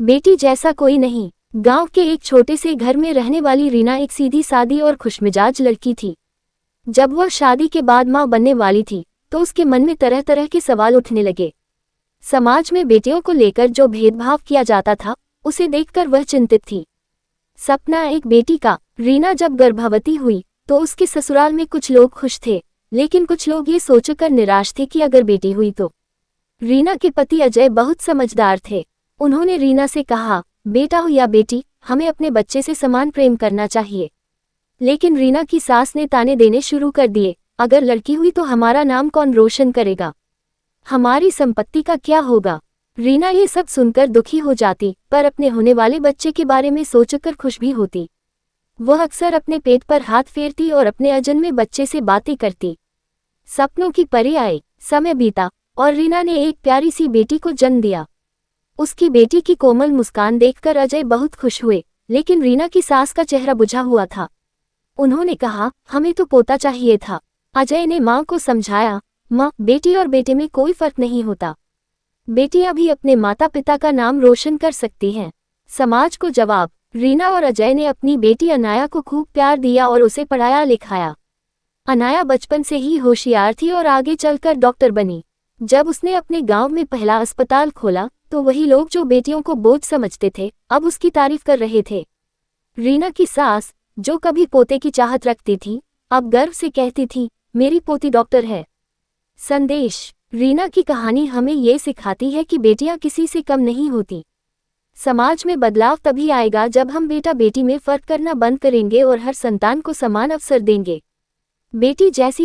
बेटी जैसा कोई नहीं। गांव के एक छोटे से घर में रहने वाली रीना एक सीधी सादी और खुशमिजाज लड़की थी। जब वह शादी के बाद मां बनने वाली थी तो उसके मन में तरह तरह के सवाल उठने लगे। समाज में बेटियों को लेकर जो भेदभाव किया जाता था उसे देखकर वह चिंतित थी। सपना एक बेटी का। रीना जब गर्भवती हुई तो उसके ससुराल में कुछ लोग खुश थे, लेकिन कुछ लोग ये सोचकर निराश थे कि अगर बेटी हुई तो। रीना के पति अजय बहुत समझदार थे। उन्होंने रीना से कहा, बेटा हो या बेटी, हमें अपने बच्चे से समान प्रेम करना चाहिए। लेकिन रीना की सास ने ताने देने शुरू कर दिए, अगर लड़की हुई तो हमारा नाम कौन रोशन करेगा, हमारी संपत्ति का क्या होगा। रीना ये सब सुनकर दुखी हो जाती, पर अपने होने वाले बच्चे के बारे में सोचकर खुश भी होती। वह अक्सर अपने पेट पर हाथ फेरती और अपने अजन्मे बच्चे से बातें करती। सपनों की परी आई। समय बीता और रीना ने एक प्यारी सी बेटी को जन्म दिया। उसकी बेटी की कोमल मुस्कान देखकर अजय बहुत खुश हुए, लेकिन रीना की सास का चेहरा बुझा हुआ था। उन्होंने कहा, हमें तो पोता चाहिए था। अजय ने मां को समझाया, मां, बेटी और बेटे में कोई फर्क नहीं होता। बेटियां भी अपने माता पिता का नाम रोशन कर सकती हैं। समाज को जवाब। रीना और अजय ने अपनी बेटी अनाया को खूब प्यार दिया और उसे पढ़ाया लिखाया। अनाया बचपन से ही होशियार थी और आगे चलकर डॉक्टर बनी। जब उसने अपने गांव में पहला अस्पताल खोला तो वही लोग जो बेटियों को बोझ समझते थे अब उसकी तारीफ कर रहे थे। रीना की सास, जो कभी पोते की चाहत रखती थी, अब गर्व से कहती थी, मेरी पोती डॉक्टर है। संदेश। रीना की कहानी हमें ये सिखाती है कि बेटियां किसी से कम नहीं होती। समाज में बदलाव तभी आएगा जब हम बेटा बेटी में फर्क करना बंद करेंगे और हर संतान को समान अवसर देंगे। बेटी जैसी